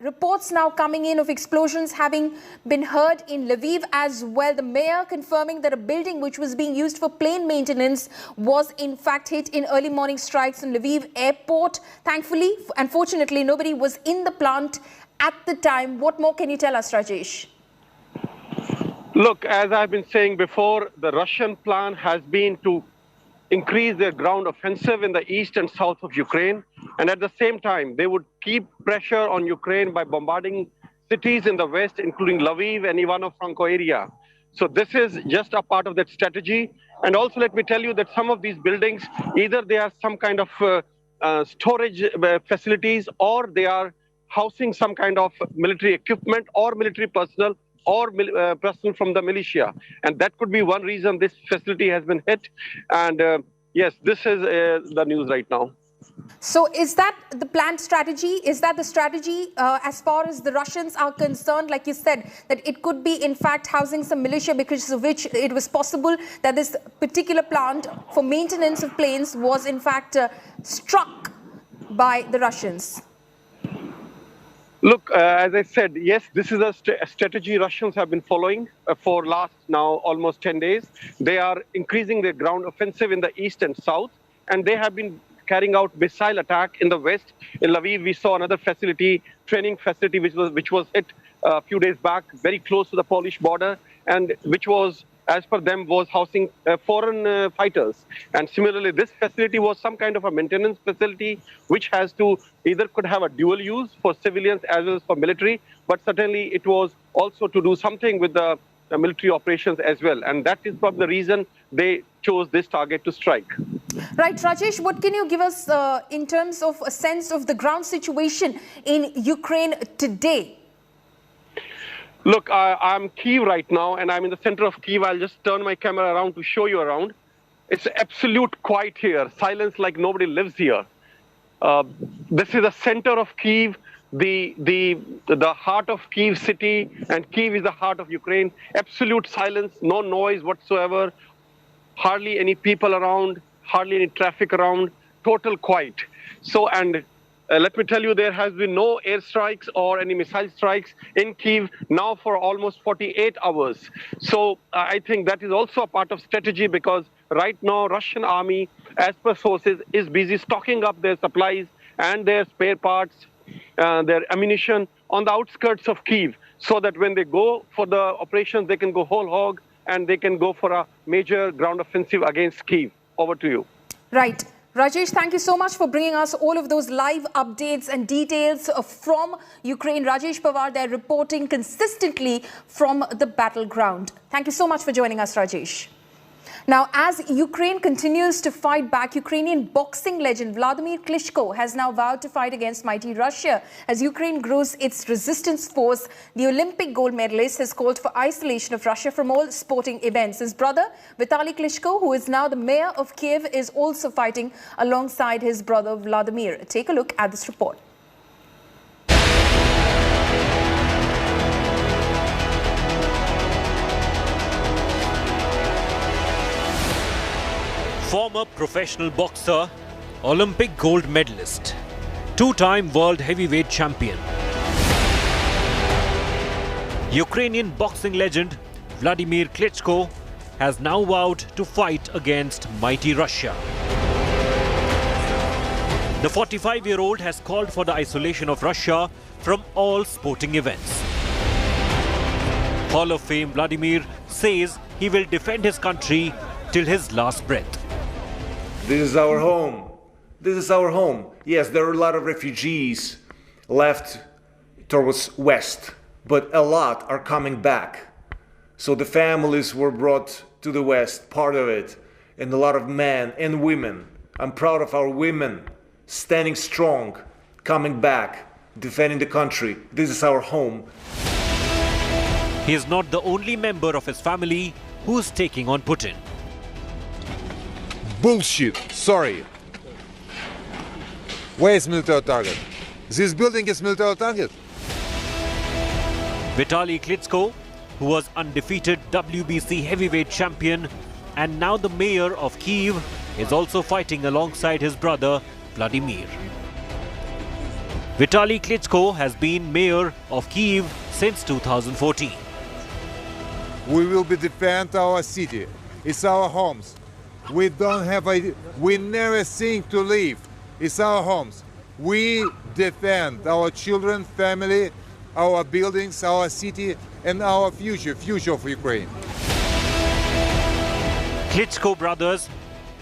Reports now coming in of explosions having been heard in Lviv as well. The mayor confirming that a building which was being used for plane maintenance was in fact hit in early morning strikes in Lviv airport. Thankfully, unfortunately, nobody was in the plant at the time. What more can you tell us, Rajesh? Look, as I've been saying before, the Russian plan has been to increase their ground offensive in the east and south of Ukraine. And at the same time, they would keep pressure on Ukraine by bombarding cities in the west, including Lviv and Ivano-Franko area. So this is just a part of that strategy. And also, let me tell you that some of these buildings, either they are some kind of storage facilities, or they are housing some kind of military equipment or military personnel or personnel from the militia. And that could be one reason this facility has been hit. And yes, this is the news right now. So is that the planned strategy? Is that the strategy as far as the Russians are concerned? Like you said, that it could be in fact housing some militia, because of which it was possible that this particular plant for maintenance of planes was in fact struck by the Russians. Look, as I said, yes, this is a strategy Russians have been following for last now almost 10 days. They are increasing their ground offensive in the east and south, and they have been carrying out missile attack in the west. In Lviv, we saw another facility, training facility, which was hit a few days back, very close to the Polish border, and which was, as per them, was housing foreign fighters. And similarly, this facility was some kind of a maintenance facility, which has to either could have a dual use for civilians as well as for military, but certainly it was also to do something with the military operations as well. And that is probably the reason they chose this target to strike. Right, Rajesh, what can you give us in terms of a sense of the ground situation in Ukraine today? Look, I'm Kyiv right now, and I'm in the center of Kyiv. I'll just turn my camera around to show you around. It's absolute quiet here, silence like nobody lives here. This is the center of Kyiv, the heart of Kyiv city, and Kyiv is the heart of Ukraine. Absolute silence, no noise whatsoever, hardly any people around, hardly any traffic around, total quiet. So, and let me tell you, there has been no airstrikes or any missile strikes in Kyiv now for almost 48 hours. So I think that is also a part of strategy, because right now Russian army, as per sources, is busy stocking up their supplies and their spare parts, their ammunition on the outskirts of Kyiv, so that when they go for the operations, they can go whole hog and they can go for a major ground offensive against Kyiv. Over to you. Right. Rajesh, thank you so much for bringing us all of those live updates and details from Ukraine. Rajesh Pawar, they're reporting consistently from the battleground. Thank you so much for joining us, Rajesh. Now, as Ukraine continues to fight back, Ukrainian boxing legend Vladimir Klitschko has now vowed to fight against mighty Russia. As Ukraine grows its resistance force, the Olympic gold medalist has called for isolation of Russia from all sporting events. His brother, Vitaly Klitschko, who is now the mayor of Kiev, is also fighting alongside his brother Vladimir. Take a look at this report. Former professional boxer, Olympic gold medalist, two-time world heavyweight champion. Ukrainian boxing legend Vladimir Klitschko has now vowed to fight against mighty Russia. The 45-year-old has called for the isolation of Russia from all sporting events. Hall of Fame Vladimir says he will defend his country till his last breath. This is our home. This is our home. Yes, there are a lot of refugees left towards west, but a lot are coming back. So the families were brought to the west, part of it, and a lot of men and women. I'm proud of our women standing strong, coming back, defending the country. This is our home. He is not the only member of his family who is taking on Putin. Bullshit. Sorry. Where is military target? This building is military target. Vitaly Klitschko, who was undefeated WBC heavyweight champion and now the mayor of Kyiv, is also fighting alongside his brother Vladimir. Vitaly Klitschko has been mayor of Kyiv since 2014. We will be defend our city. It's our homes. We never think to leave. It's our homes. We defend our children, family, our buildings, our city, and our future of Ukraine. Klitschko brothers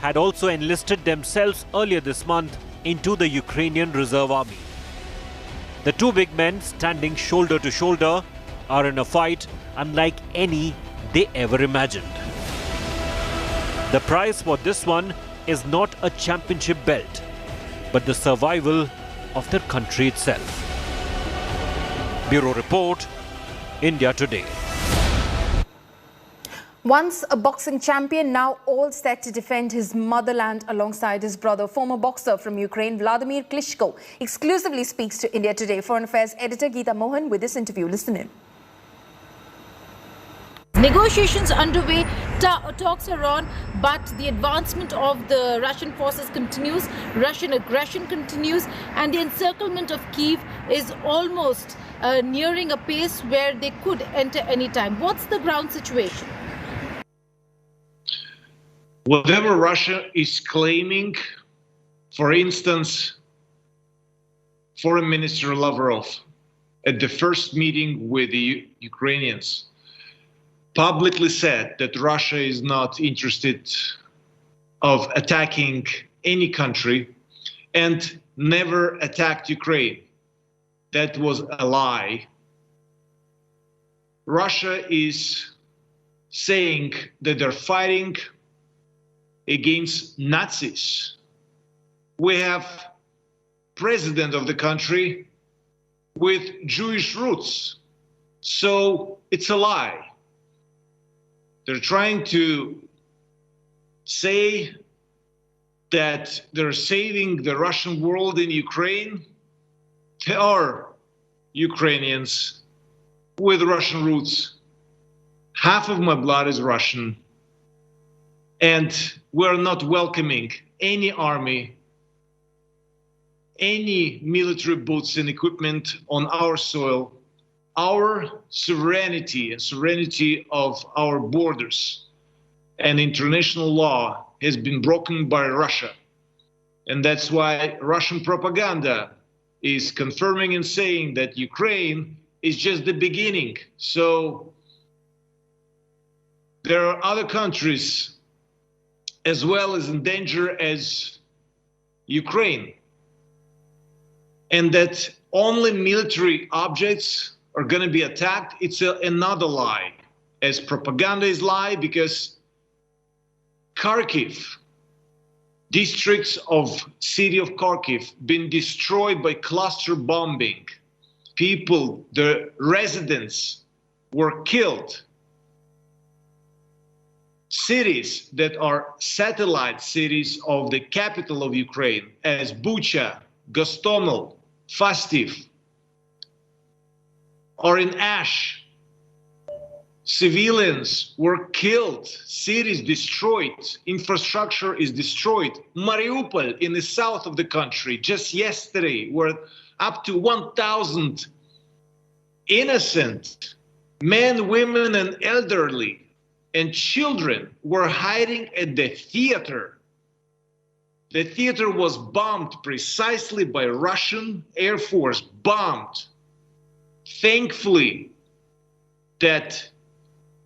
had also enlisted themselves earlier this month into the Ukrainian Reserve Army. The two big men, standing shoulder to shoulder, are in a fight unlike any they ever imagined. The prize for this one is not a championship belt, but the survival of their country itself. Bureau Report, India Today. Once a boxing champion, now all set to defend his motherland alongside his brother. Former boxer from Ukraine, Vladimir Klitschko, exclusively speaks to India Today. Foreign Affairs editor Geeta Mohan with this interview. Listen in. Negotiations underway, talks are on, but the advancement of the Russian forces continues, Russian aggression continues, and the encirclement of Kyiv is almost nearing a pace where they could enter any time. What's the ground situation? Whatever Russia is claiming, for instance, Foreign Minister Lavrov at the first meeting with the Ukrainians publicly said that Russia is not interested of attacking any country and never attacked Ukraine. That was a lie. Russia is saying that they're fighting against Nazis. We have president of the country with Jewish roots. So it's a lie. They're trying to say that they're saving the Russian world in Ukraine. There are Ukrainians with Russian roots. Half of my blood is Russian. And we're not welcoming any army, any military boots and equipment on our soil. Our sovereignty and sovereignty of our borders and international law has been broken by Russia. And that's why Russian propaganda is confirming and saying that Ukraine is just the beginning. So there are other countries as well as in danger as Ukraine. And that only military objects are going to be attacked, it's another lie. As propaganda is lie, because Kharkiv, districts of city of Kharkiv, been destroyed by cluster bombing. People, the residents were killed. Cities that are satellite cities of the capital of Ukraine, as Bucha, Gostomel, Fastiv, are in ash. Civilians were killed, cities destroyed, infrastructure is destroyed. Mariupol in the south of the country, just yesterday, were up to 1,000 innocent men, women, and elderly and children were hiding at the theater. The theater was bombed precisely by Russian Air Force, bombed. Thankfully, that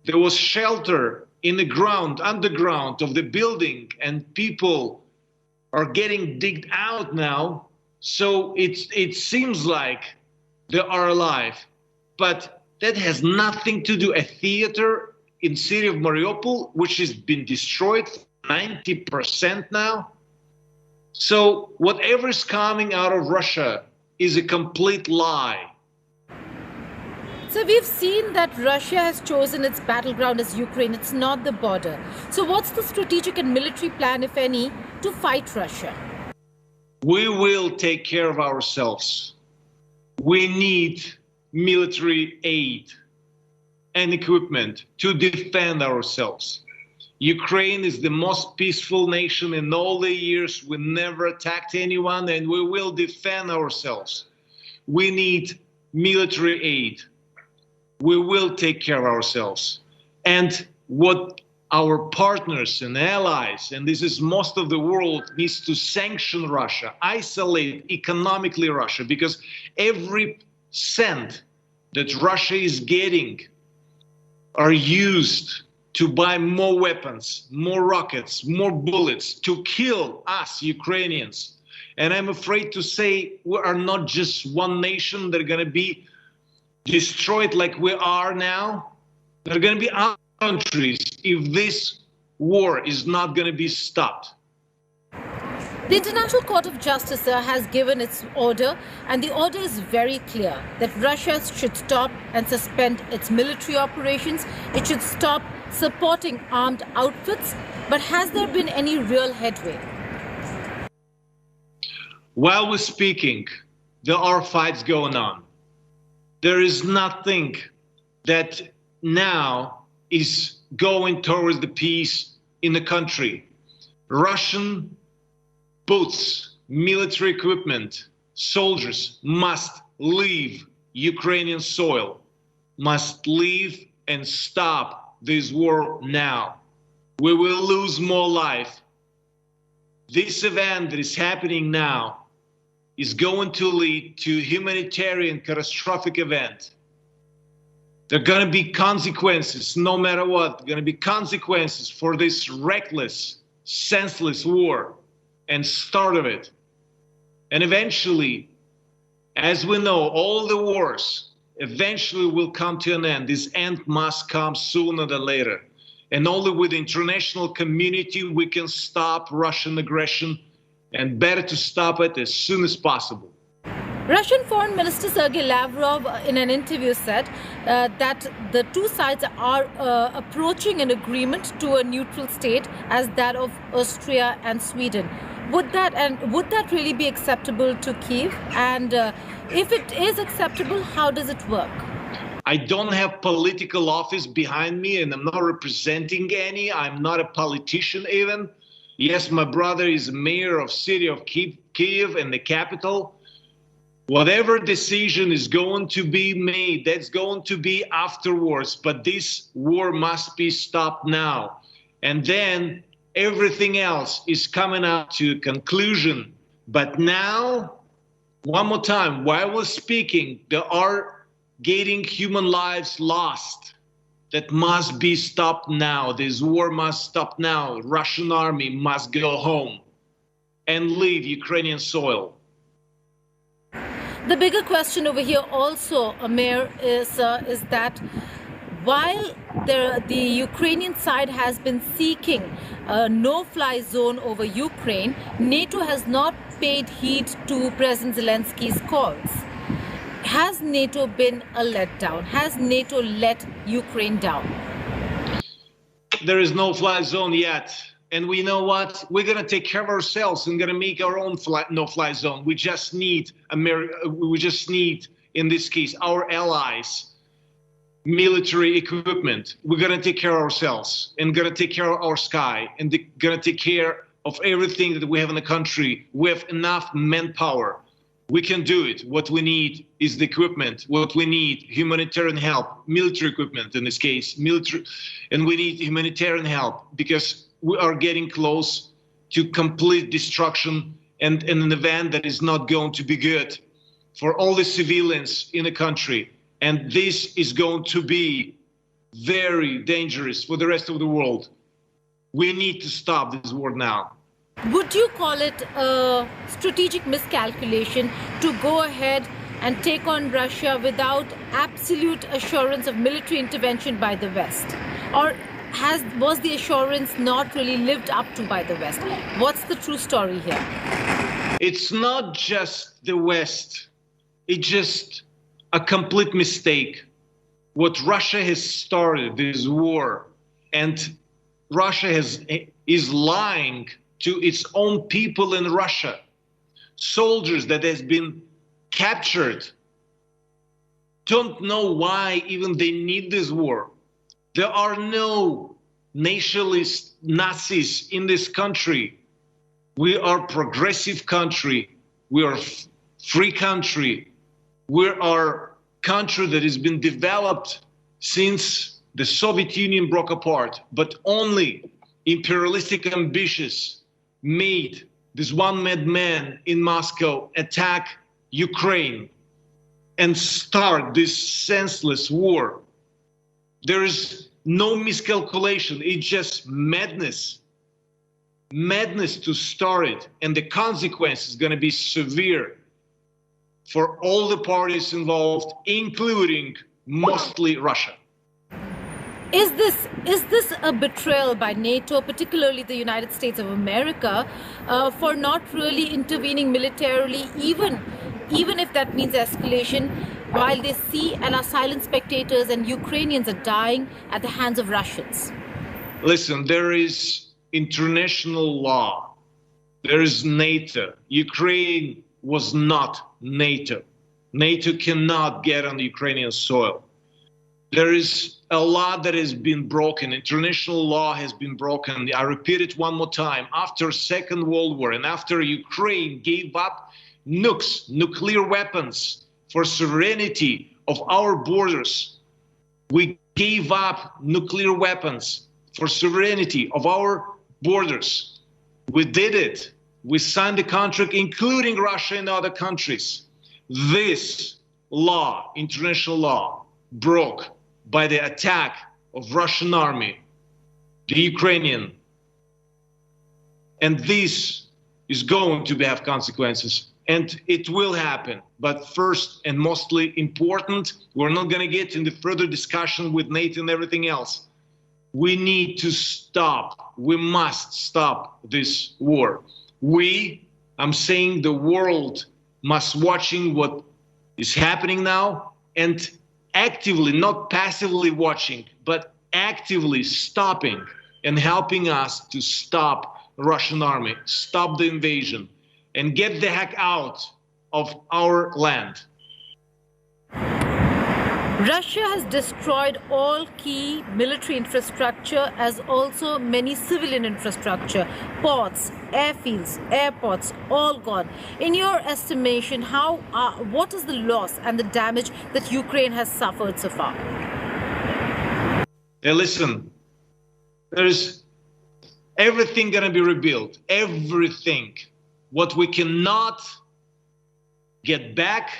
there was shelter in the ground, underground of the building, and people are getting digged out now. So it seems like they are alive, but that has nothing to do. A theater in city of Mariupol, which has been destroyed 90% now. So whatever is coming out of Russia is a complete lie. So we've seen that Russia has chosen its battleground as Ukraine. It's not the border. So what's the strategic and military plan, if any, to fight Russia? We will take care of ourselves. We need military aid and equipment to defend ourselves. Ukraine is the most peaceful nation in all the years. We never attacked anyone, and we will defend ourselves. we need military aid. We will take care of ourselves. And what our partners and allies, and this is most of the world, needs to sanction Russia, isolate economically Russia, because every cent that Russia is getting are used to buy more weapons, more rockets, more bullets to kill us Ukrainians. And I'm afraid to say we are not just one nation that are going to be destroyed like we are now. There are going to be other countries if this war is not going to be stopped. The International Court of Justice has given its order, and the order is very clear that Russia should stop and suspend its military operations. It should stop supporting armed outfits. But has there been any real headway? While we're speaking, there are fights going on. There is nothing that now is going towards the peace in the country. Russian boots, military equipment, soldiers must leave Ukrainian soil, must leave and stop this war now. We will lose more life. This event that is happening now is going to lead to a humanitarian catastrophic event. There are going to be consequences, no matter what. There are going to be consequences for this reckless, senseless war and start of it. And eventually, as we know, all the wars eventually will come to an end. This end must come sooner than later. And only with the international community we can stop Russian aggression, and better to stop it as soon as possible. Russian Foreign Minister Sergei Lavrov in an interview said that the two sides are approaching an agreement to a neutral state as that of Austria and Sweden. Would that really be acceptable to Kyiv? And if it is acceptable, how does it work? I don't have political office behind me, and I'm not representing any. I'm not a politician even. Yes, my brother is mayor of city of Kyiv and the capital. Whatever decision is going to be made, that's going to be afterwards. But this war must be stopped now. And then everything else is coming up to a conclusion. But now, one more time, while we're speaking, there are getting human lives lost. That must be stopped now. This war must stop now. Russian army must go home and leave Ukrainian soil. The bigger question over here also, Amir, is that while the Ukrainian side has been seeking a no-fly zone over Ukraine, NATO has not paid heed to President Zelensky's calls. Has NATO been a letdown? Has NATO let Ukraine down? There is no fly zone yet. And we know what? We're going to take care of ourselves and going to make our own no-fly zone. We just need in this case, our allies, military equipment. We're going to take care of ourselves and going to take care of our sky and going to take care of everything that we have in the country. We have enough manpower. We can do it. What we need is the equipment. What we need, humanitarian help, military equipment in this case, and we need humanitarian help because we are getting close to complete destruction and an event that is not going to be good for all the civilians in the country. And this is going to be very dangerous for the rest of the world. We need to stop this war now. Would you call it a strategic miscalculation to go ahead and take on Russia without absolute assurance of military intervention by the West? Or was the assurance not really lived up to by the West? What's the true story here? It's not just the West. It's just a complete mistake. What Russia has started, this war, and Russia is lying to its own people in Russia. Soldiers that has been captured don't know why even they need this war. There are no nationalist Nazis in this country. We are a progressive country. We are a free country. We are a country that has been developed since the Soviet Union broke apart, but only imperialistic ambitions made this one madman in Moscow attack Ukraine and start this senseless war. There is no miscalculation. It's just madness. Madness to start it. And the consequence is going to be severe for all the parties involved, including mostly Russia. Is this a betrayal by NATO, particularly the United States of America, for not really intervening militarily, even if that means escalation, while they see and are silent spectators and Ukrainians are dying at the hands of Russians? Listen, there is international law. There is NATO. Ukraine was not NATO. NATO cannot get on the Ukrainian soil. There is a law that has been broken. International law has been broken. I repeat it one more time. After Second World War and after Ukraine gave up nukes, nuclear weapons, for sovereignty of our borders, we gave up nuclear weapons for sovereignty of our borders. We did it. We signed the contract, including Russia and other countries. This law, international law, broke by the attack of Russian army, the Ukrainian. And this is going to have consequences, and it will happen. But first and mostly important, we're not going to get into further discussion with NATO and everything else. We need to stop. We must stop this war. I'm saying the world must watching what is happening now and actively, not passively watching, but actively stopping and helping us to stop the Russian army, stop the invasion, and get the heck out of our land. Russia has destroyed all key military infrastructure as also many civilian infrastructure, ports, airfields, airports, all gone. In your estimation, what is the loss and the damage that Ukraine has suffered so far? Hey, listen, there's everything going to be rebuilt, everything. What we cannot get back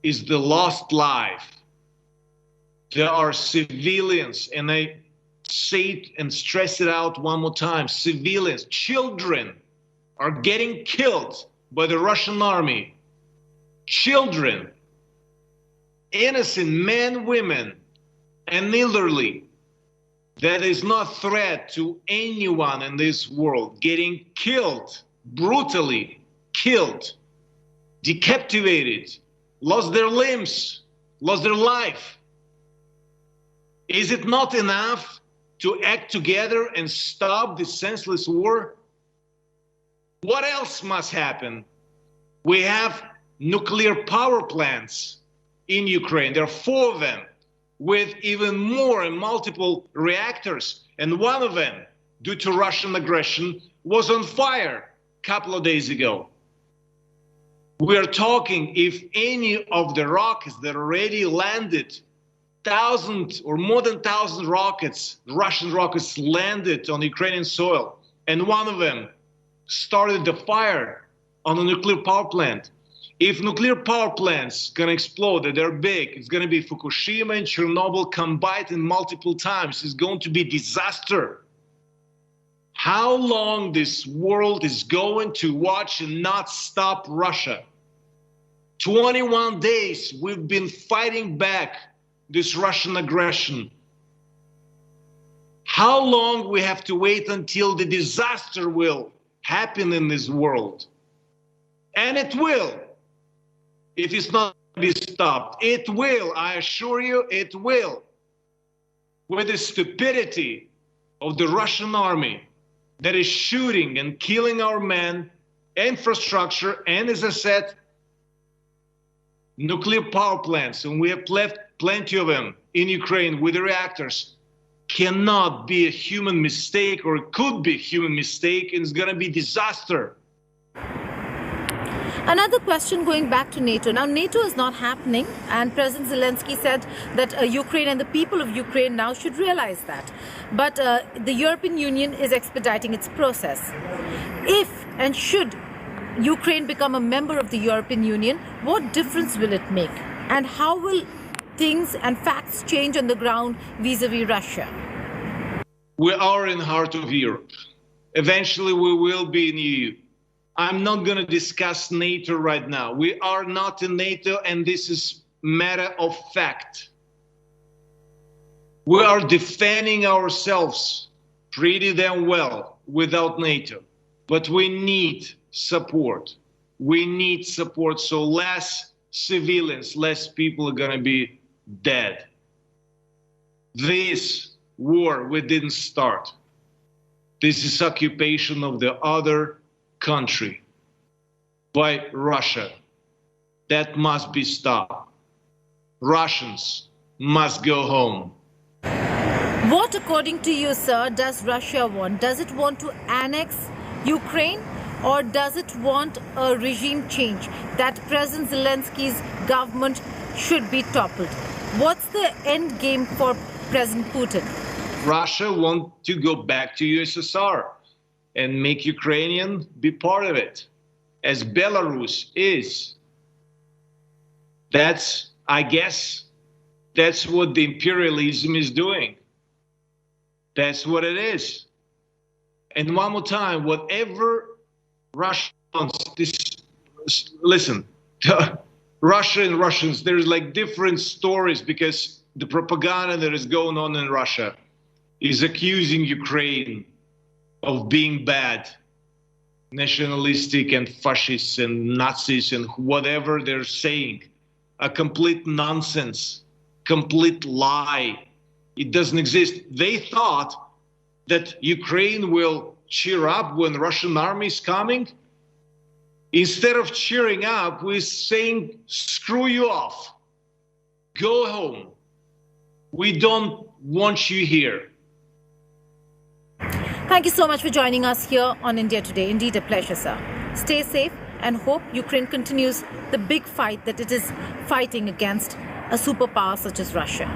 is the lost life. There are civilians, and I say it and stress it out one more time, civilians, children are getting killed by the Russian army. Children, innocent men, women, and elderly. That is not a threat to anyone in this world, getting killed, brutally killed, decapitated, lost their limbs, lost their life. Is it not enough to act together and stop this senseless war? What else must happen? We have nuclear power plants in Ukraine. There are 4 of them with even more and multiple reactors. And one of them, due to Russian aggression, was on fire a couple of days ago. We are talking if any of the rockets that already landed, 1,000 or more than 1,000 rockets, Russian rockets landed on Ukrainian soil, and one of them started the fire on a nuclear power plant. If nuclear power plants gonna explode, and they're big, it's gonna be Fukushima and Chernobyl combined in multiple times. It's going to be disaster. How long this world is going to watch and not stop Russia? 21 days we've been fighting back this Russian aggression. How long we have to wait until the disaster will happen in this world? And it will, if it's not be stopped. It will, I assure you, it will. With the stupidity of the Russian army that is shooting and killing our men, infrastructure, and as I said, nuclear power plants, and we have left plenty of them in Ukraine with the reactors, cannot be a human mistake, or it could be a human mistake, and it's going to be disaster. Another question going back to NATO. Now, NATO is not happening, and President Zelensky said that Ukraine and the people of Ukraine now should realize that. But the European Union is expediting its process. If and should Ukraine become a member of the European Union, what difference will it make? And how will things and facts change on the ground vis-a-vis Russia? We are in the heart of Europe. Eventually, we will be in EU. I'm not going to discuss NATO right now. We are not in NATO, and this is matter of fact. We are defending ourselves pretty damn well without NATO, but we need support. We need support, so less civilians, less people are going to be dead. This war we didn't start. This is occupation of the other country by Russia. That must be stopped. Russians must go home. What, according to you, sir, does Russia want? Does it want to annex Ukraine, or does it want a regime change, that President Zelensky's government should be toppled? What's the end game for President Putin? Russia wants to go back to USSR and make Ukrainian be part of it, as Belarus is. I guess, that's what the imperialism is doing. That's what it is. And one more time, whatever Russia wants, listen, Russia and Russians, there's like different stories, because the propaganda that is going on in Russia is accusing Ukraine of being bad, nationalistic and fascists and Nazis and whatever they're saying. A complete nonsense, complete lie. It doesn't exist. They thought that Ukraine will cheer up when the Russian army is coming. Instead of cheering up, we're saying, screw you off. Go home. We don't want you here. Thank you so much for joining us here on India Today. Indeed a pleasure, sir. Stay safe and hope Ukraine continues the big fight that it is fighting against a superpower such as Russia.